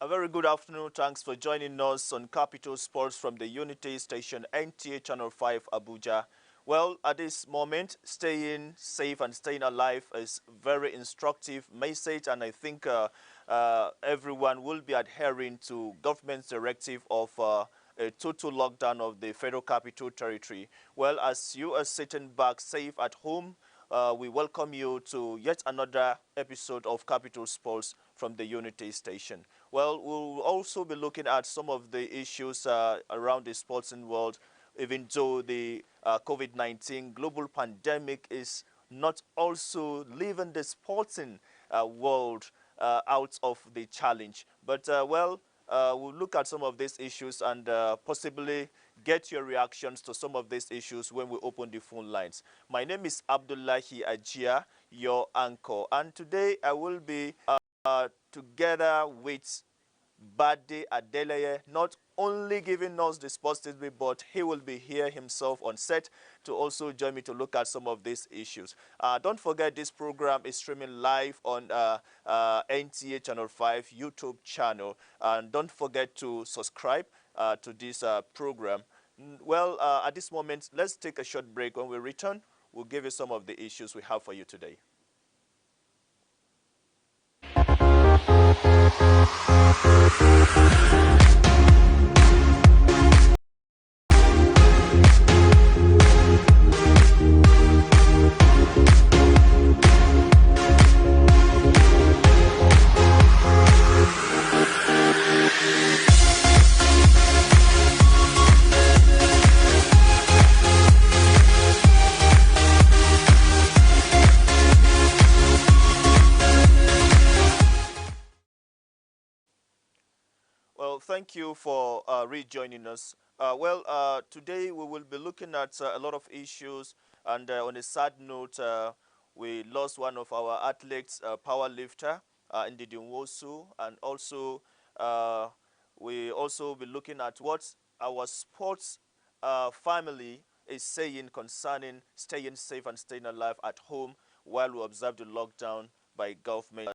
A very good afternoon. Thanks for joining us on Capital Sports from the Unity Station, NTA Channel 5, Abuja. Well, at this moment, staying safe and staying alive is very instructive message, and I think everyone will be adhering to government's directive of a total lockdown of the Federal Capital Territory. Well, as you are sitting back safe at home, we welcome you to yet another episode of Capital Sports from the Unity Station. Well, we'll also be looking at some of the issues around the sporting world, even though the COVID-19 global pandemic is not also leaving the sporting world out of the challenge. But, we'll look at some of these issues and possibly get your reactions to some of these issues when we open the phone lines. My name is Abdullahi Ajia, your anchor, and today I will be together with Bade Adeleye, not only giving us the sports tidbit, but he will be here himself on set to also join me to look at some of these issues. Don't forget, this program is streaming live on NTA Channel 5 YouTube channel, and don't forget to subscribe to this program. Well, at this moment, let's take a short break. When we return, we'll give you some of the issues we have for you today. Well, thank you for rejoining us. Today we will be looking at a lot of issues, and on a sad note, we lost one of our athletes, power lifter, in the Nwosu, and also we also be looking at what our sports family is saying concerning staying safe and staying alive at home while we observe the lockdown by government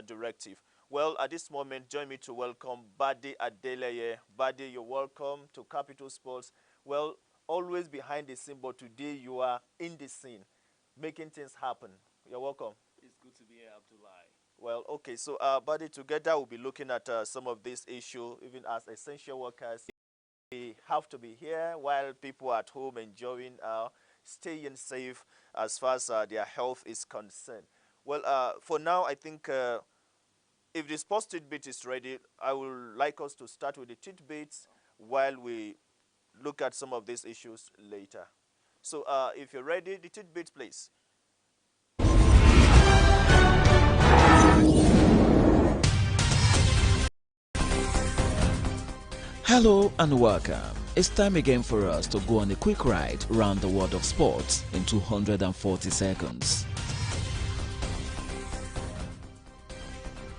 directive. Well, at this moment, join me to welcome Bade Adeleye. Bade, you're welcome to Capital Sports. Well, always behind the scene, but today you are in the scene, making things happen. You're welcome. It's good to be here, Abdullah. Well, okay, so Bade, together we'll be looking at some of these issues, even as essential workers. We have to be here while people at home enjoying staying safe as far as their health is concerned. Well, for now, I think if the sports tidbit is ready, I would like us to start with the tidbits while we look at some of these issues later. So if you're ready, the tidbits, please. Hello and welcome. It's time again for us to go on a quick ride around the world of sports in 240 seconds.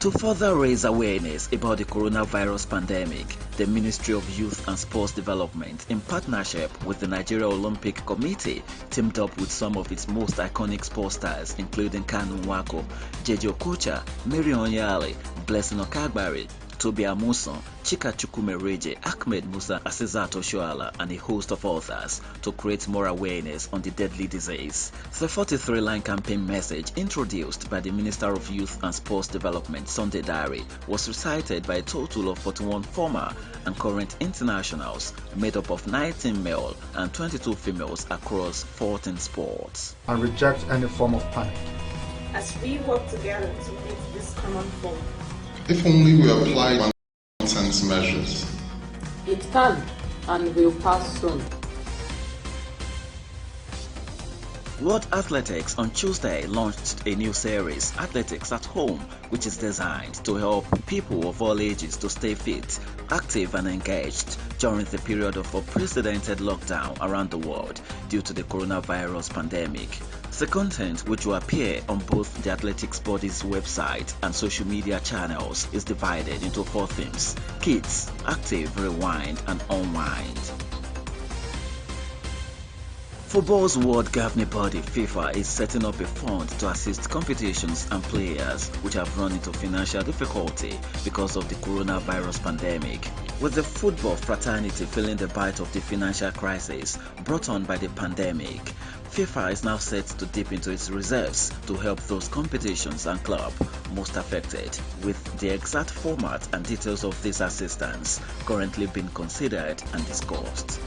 To further raise awareness about the coronavirus pandemic, the Ministry of Youth and Sports Development, in partnership with the Nigeria Olympic Committee, teamed up with some of its most iconic sports stars, including Kanu Nwako, Jeje Okocha, Mary Onyali, Blessing Okagbari, Toby Amuson, Chika Chukwumereje, Ahmed Musa, Asizat Oshoala, and a host of others to create more awareness on the deadly disease. The 43-line campaign message introduced by the Minister of Youth and Sports Development, Sunday Diary, was recited by a total of 41 former and current internationals made up of 19 male and 22 females across 14 sports. And reject any form of panic. As we work together to meet this common goal. If only we apply common sense measures. It can and will pass soon. World Athletics on Tuesday launched a new series, Athletics at Home, which is designed to help people of all ages to stay fit, active and engaged during the period of unprecedented lockdown around the world due to the coronavirus pandemic. The content, which will appear on both the athletics body's website and social media channels, is divided into 4 themes: Kids, Active, Rewind and Unwind. Football's world governing body, FIFA, is setting up a fund to assist competitions and players which have run into financial difficulty because of the coronavirus pandemic. With the football fraternity feeling the bite of the financial crisis brought on by the pandemic, FIFA is now set to dip into its reserves to help those competitions and clubs most affected, with the exact format and details of this assistance currently being considered and discussed.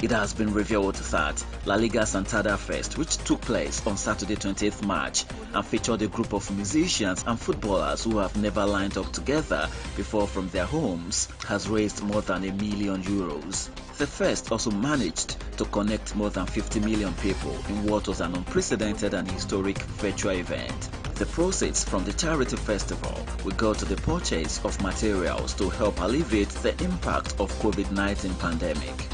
It has been revealed that La Liga Santander Fest, which took place on Saturday 20th March and featured a group of musicians and footballers who have never lined up together before from their homes, has raised more than €1 million. The fest also managed to connect more than 50 million people in what was an unprecedented and historic virtual event. The proceeds from the charity festival will go to the purchase of materials to help alleviate the impact of COVID-19 pandemic.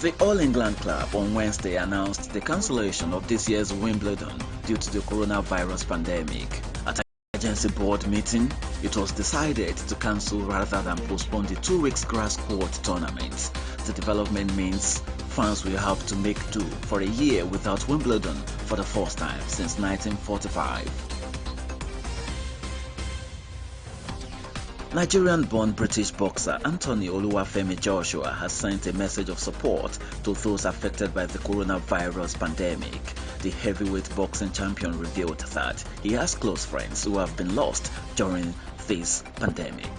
The All England Club on Wednesday announced the cancellation of this year's Wimbledon due to the coronavirus pandemic. At an agency board meeting, it was decided to cancel rather than postpone the 2 weeks grass court tournament. The development means fans will have to make do for a year without Wimbledon for the first time since 1945. Nigerian-born British boxer Anthony Oluwafemi Joshua has sent a message of support to those affected by the coronavirus pandemic. The heavyweight boxing champion revealed that he has close friends who have been lost during this pandemic.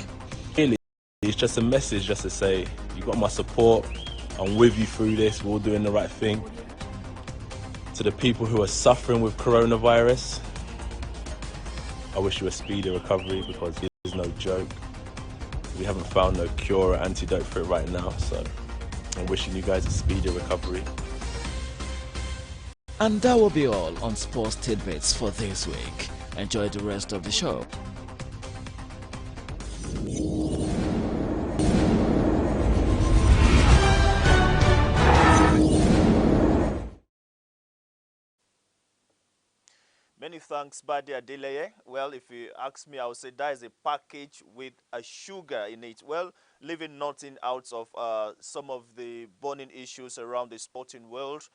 Really, it's just a message just to say, you got my support, I'm with you through this, we're all doing the right thing. To the people who are suffering with coronavirus, I wish you a speedy recovery because it's no joke. We haven't found no cure or antidote for it right now, so I'm wishing you guys a speedy recovery. And that will be all on Sports Tidbits for this week. Enjoy the rest of the show. Many thanks, Badi Adeleye. Well, if you ask me, I would say that is a package with a sugar in it. Well, leaving nothing out of some of the burning issues around the sporting world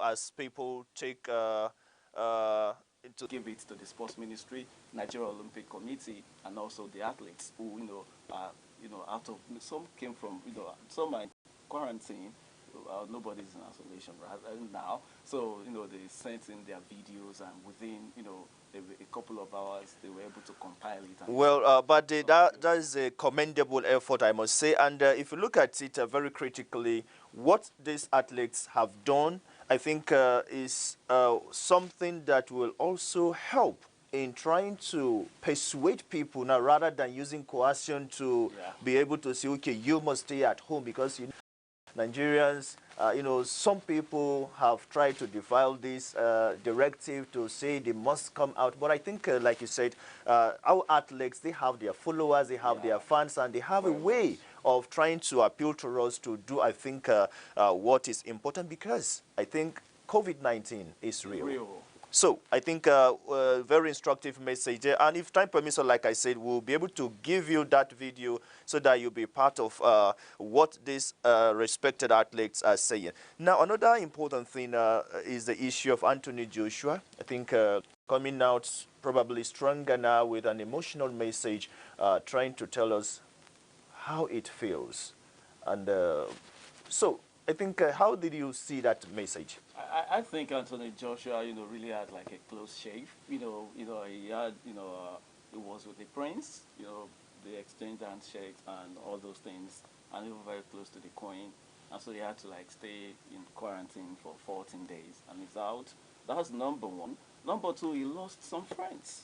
as people take into Give it to the sports ministry, Nigeria Olympic Committee, and also the athletes who, are, out of, some came from, some are in quarantine. Nobody's in isolation right now, so they sent in their videos, and within a couple of hours they were able to compile it. Well, but that is a commendable effort, I must say. And if you look at it very critically, what these athletes have done, I think, is something that will also help in trying to persuade people now, rather than using coercion to be able to say, okay, you must stay at home, because Nigerians, some people have tried to defile this directive to say they must come out. But I think, like you said, our athletes, they have their followers, they have their fans, and they have a way of trying to appeal to us to do, I think, what is important, because I think COVID-19 is real. So I think very instructive message there. And if time permits, so like I said, we'll be able to give you that video so that you'll be part of what these respected athletes are saying. Now, another important thing is the issue of Anthony Joshua. I think coming out probably stronger now with an emotional message, trying to tell us how it feels. And so I think, how did you see that message? I think Anthony Joshua, really had like a close shave. He had, it was with the prince, they exchanged handshakes and all those things, and they were very close to the queen, and so he had to like stay in quarantine for 14 days, and he's out. That's number one. Number two, he lost some friends.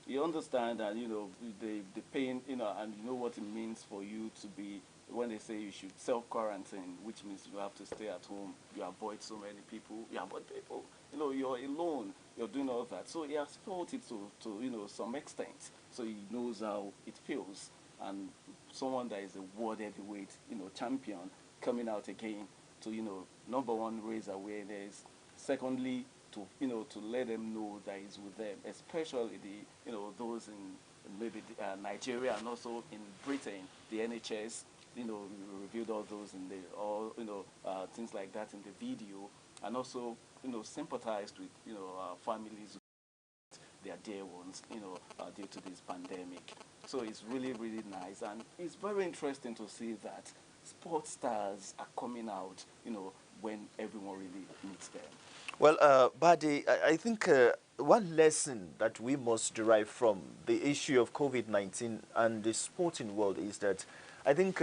You understand that, the pain, and you know what it means for you to be, when they say you should self-quarantine, which means you have to stay at home, you avoid so many people, you're alone, you're doing all that. So he has felt it to some extent. So he knows how it feels. And someone that is a world heavyweight, champion, coming out again to, number one, raise awareness. Secondly, to let them know that he's with them, especially those in maybe Nigeria and also in Britain, the NHS. We reviewed all those in the things like that in the video, and also sympathized with families, their dear ones, due to this pandemic. So it's really, really nice, and it's very interesting to see that sports stars are coming out, when everyone really needs them. Well, Badi, I think one lesson that we must derive from the issue of COVID-19 and the sporting world is that I think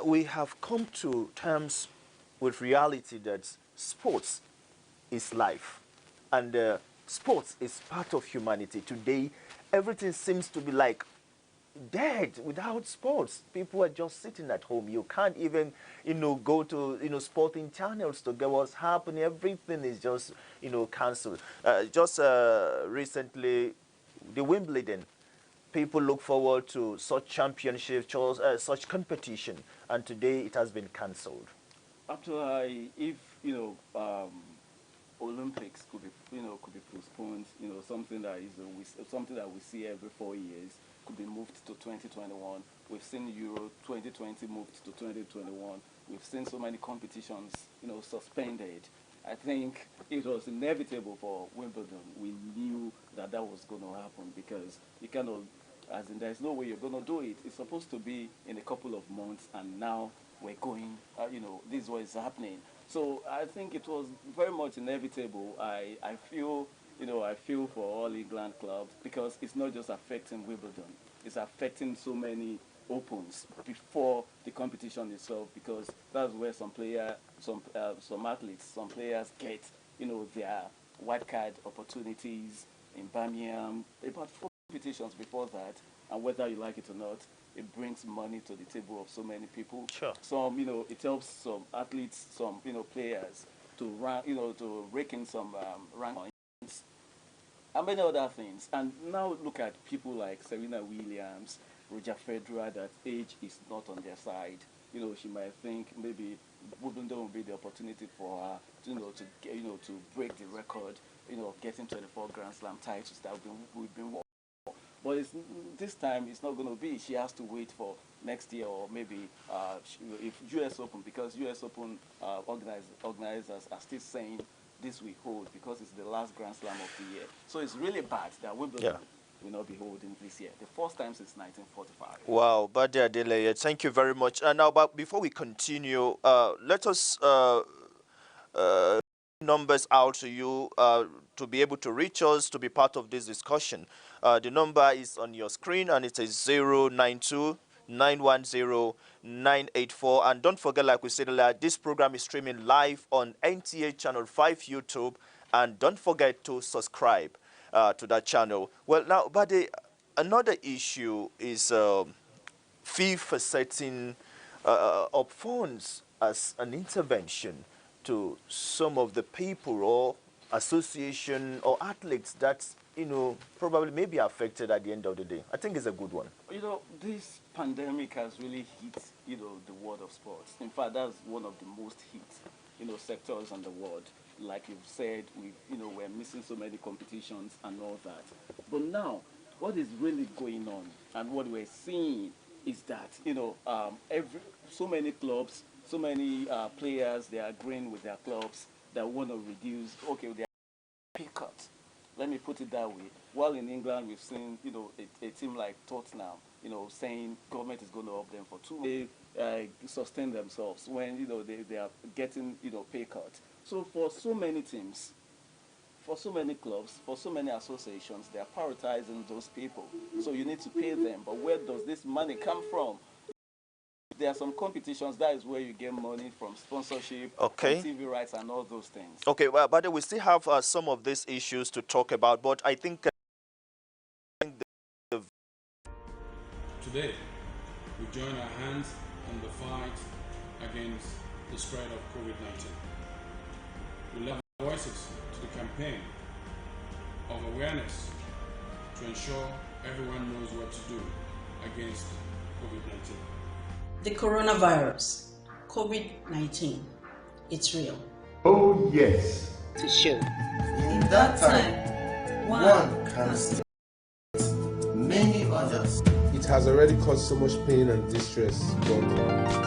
we have come to terms with reality that sports is life, and sports is part of humanity. Today, everything seems to be like dead without sports. People are just sitting at home. You can't even, go to, sporting channels to get what's happening. Everything is just, cancelled. Just recently, the Wimbledon. People look forward to such championships, such competition, and today it has been cancelled. Actually, if Olympics could be postponed, something that something that we see every 4 years could be moved to 2021. We've seen Euro 2020 moved to 2021. We've seen so many competitions, suspended. I think it was inevitable for Wimbledon. We knew that that was going to happen because you cannot, as in there's no way you're going to do it. It's supposed to be in a couple of months, and now we're going, this is what is happening. So I think it was very much inevitable. I feel, I feel for all England clubs because it's not just affecting Wimbledon. It's affecting so many opens before the competition itself, because that's where some athletes, some players get, their white card opportunities in Birmingham. About 4 competitions before that, and whether you like it or not, it brings money to the table of so many people. Sure. Some, it helps some athletes, some, players to rank, to rake in some rank points and many other things. And now look at people like Serena Williams, Roger Federer, that age is not on their side. She might think maybe Wimbledon will be the opportunity for her, to break the record, of getting 24 Grand Slam titles that we've been but this time it's not going to be. She has to wait for next year, or maybe if U.S. Open, because U.S. Open organizers are still saying this we hold because it's the last Grand Slam of the year. So it's really bad that Wimbledon will not be holding this year. The first time since 1945. Wow, Badia Adeleye, thank you very much. Now, but before we continue, let us numbers out to you to be able to reach us to be part of this discussion. The number is on your screen, and it is 092 910 984. And don't forget, like we said earlier, this program is streaming live on NTA Channel 5 YouTube, and don't forget to subscribe to that channel. Well, now, but another issue is FIFA setting up funds as an intervention to some of the people or association or athletes that, probably may be affected at the end of the day. I think it's a good one. This pandemic has really hit, the world of sports. In fact, that's one of the most hit, sectors in the world. like you've said, we're missing so many competitions and all that. But now, what is really going on and what we're seeing is that, every so many clubs, so many players, they are agreeing with their clubs that want to reduce, okay, they pay cut. Let me put it that way. While in England, we've seen, a team like Tottenham, saying government is going to help them for 2 months. They sustain themselves when, they are getting, pay cut. So for so many teams, for so many clubs, for so many associations, they are prioritizing those people. So you need to pay them. But where does this money come from? There are some competitions, that is where you get money from sponsorship, from Okay. TV rights, and all those things. Okay, well, but we still have some of these issues to talk about, but I think the Today, we join our hands in the fight against the spread of COVID-19. We lend voices to the campaign of awareness to ensure everyone knows what to do against COVID-19. The coronavirus, COVID-19, it's real. Oh yes. To show. In that time, one can save many others. It has already caused so much pain and distress.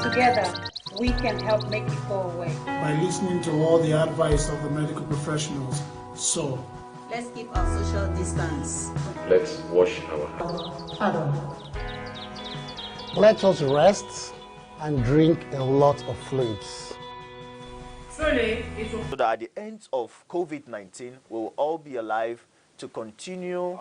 Together, we can help make it go away. By listening to all the advice of the medical professionals. So, let's keep our social distance. Let's wash our hands. Let us rest and drink a lot of fluids. So that at the end of COVID-19, we will all be alive to continue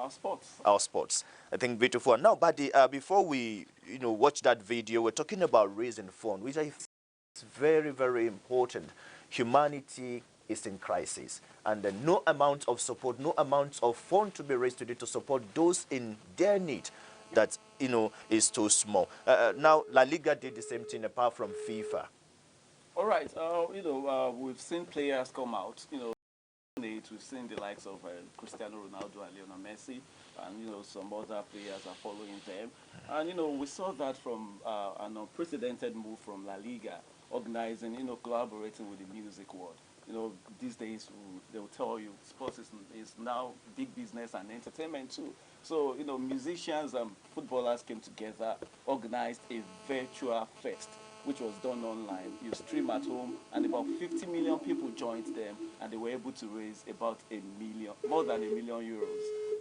our sports. I think beautiful. Now, Buddy, before we watch that video, we're talking about raising funds, which I think is very, very important. Humanity is in crisis, and no amount of support, no amount of fund to be raised today to support those in their need, that is too small. Now, La Liga did the same thing apart from FIFA. All right, we've seen players come out, we've seen the likes of Cristiano Ronaldo and Lionel Messi, and some other players are following them. And we saw that from an unprecedented move from La Liga, organizing, collaborating with the music world. These days they'll tell you sports is now big business and entertainment too. So musicians and footballers came together, organized a virtual fest, which was done online. You stream at home, and about 50 million people joined them, and they were able to raise about more than €1 million.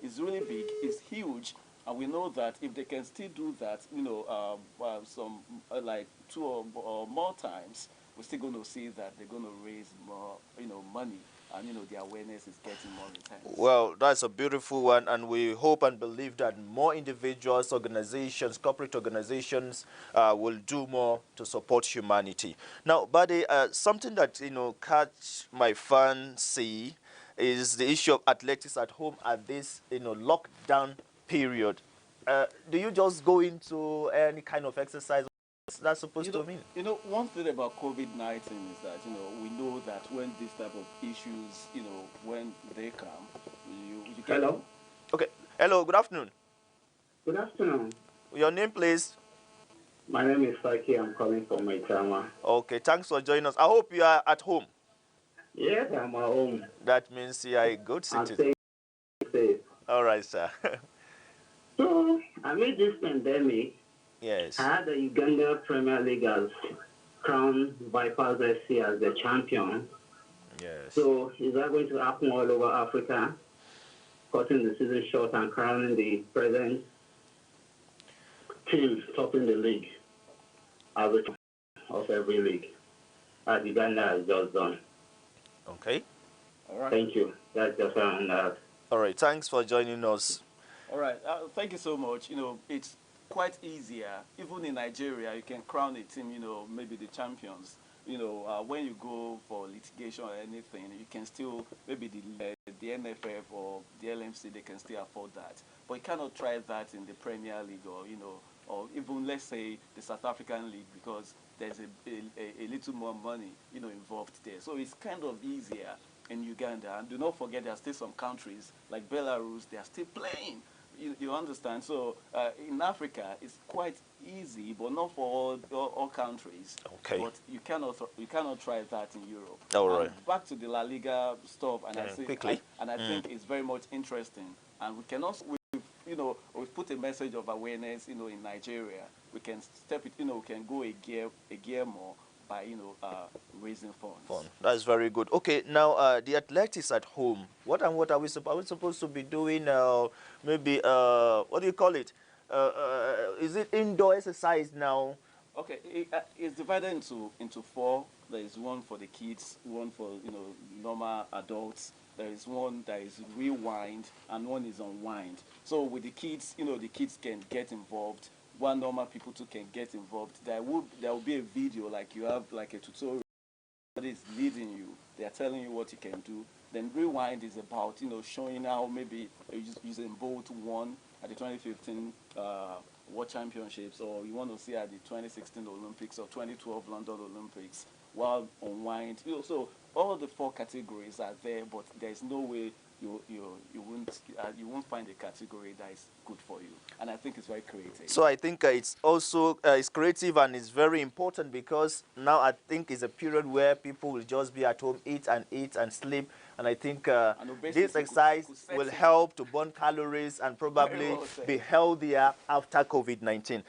It's really big, it's huge, and we know that if they can still do that, like 2 or more times, we're still going to see that they're going to raise more, money, and the awareness is getting more intense. Well, that's a beautiful one, and we hope and believe that more individuals, organizations, corporate organizations will do more to support humanity. Now, Buddy, something that catch my fancy is the issue of athletics at home at this lockdown period. Do you just go into any kind of exercise? What's that supposed to mean? One thing about COVID-19 is that, we know that when this type of issues, when they come, you get... Hello? Okay. Hello, good afternoon. Good afternoon. Your name, please? My name is Saki. I'm calling from Maitama. Okay, thanks for joining us. I hope you are at home. Yes, I'm at home. That means you are a good citizen. I'm safe. All right, sir. So, amid this pandemic, yes, I had the Uganda Premier League as crowned Vipers FC as the champion. Yes. So, is that going to happen all over Africa, cutting the season short and crowning the present team topping the league as a champion of every league, as Uganda has just done? Okay. All right. Thank you. That's just on that. All right. Thanks for joining us. All right. Thank you so much. It's quite easier. Even in Nigeria, you can crown a team, maybe the champions. When you go for litigation or anything, you can still, maybe the NFF or the LMC, they can still afford that. But you cannot try that in the Premier League or even, let's say, the South African League, because there's a little more money, involved there. So it's kind of easier in Uganda. And do not forget, there are still some countries like Belarus, they are still playing. you understand. So in Africa, it's quite easy, but not for all countries. Okay. But you cannot try that in Europe. All right. And back to the La Liga stuff, and I think quickly. I think it's very much interesting, and we can also we've put a message of awareness, in Nigeria. We can step it, we can go a gear more by raising funds. That's very good. Okay, now the athletics at home. What are we, are we supposed to be doing? Maybe what do you call it? Is it indoor exercise now? Okay, it's divided into four. There is one for the kids, one for normal adults. There is one that is rewind, and one is unwind. So with the kids, the kids can get involved. One normal people too can get involved. There will be a video, like you have like a tutorial that is leading you. They are telling you what you can do. Then rewind is about showing how maybe using Bolt won at the 2015 World Championships, or you want to see at the 2016 Olympics or 2012 London Olympics. While unwind, so all the four categories are there, but there's no way you won't find a category that is good for you, and I think it's very creative. So I think it's also it's creative and it's very important, because now I think it's a period where people will just be at home, eat and sleep, and I think this exercise will help to burn calories and probably be healthier after COVID-19.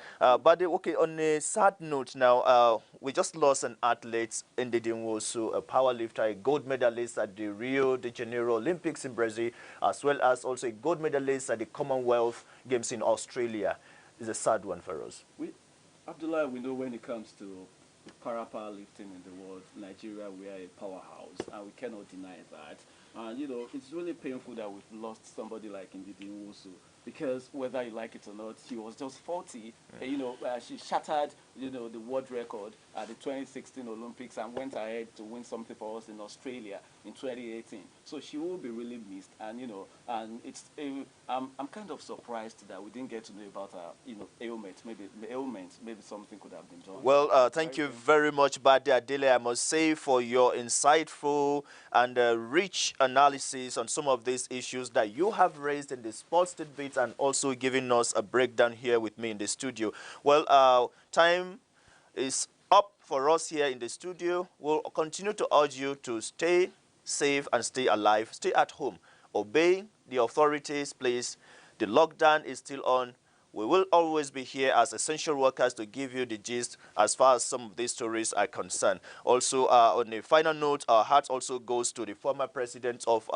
But okay, on a sad note now, we just lost an athlete, Ndidi Nwosu, a powerlifter, a gold medalist at the Rio de Janeiro Olympics in Brazil, as well as also a gold medalist at the Commonwealth Games in Australia. It's a sad one for us. Abdullah, we know when it comes to powerlifting in the world, Nigeria, we are a powerhouse, and we cannot deny that. And it's really painful that we've lost somebody like Ndidi Nwosu, because whether you like it or not, she was just 40. She shattered the world record at the 2016 Olympics and went ahead to win something for us in Australia in 2018. So she will be really missed, and and I'm kind of surprised that we didn't get to know about her ailment. Maybe something could have been done. Well, thank you very much, Bade Adele, I must say, for your insightful and rich analysis on some of these issues that you have raised in the sports tidbits, and also giving us a breakdown here with me in the studio. Well, time is up for us here in the studio. We'll continue to urge you to stay safe and stay alive. Stay at home. Obey the authorities, please. The lockdown is still on. We will always be here as essential workers to give you the gist as far as some of these stories are concerned. Also, on a final note, our heart also goes to the former president of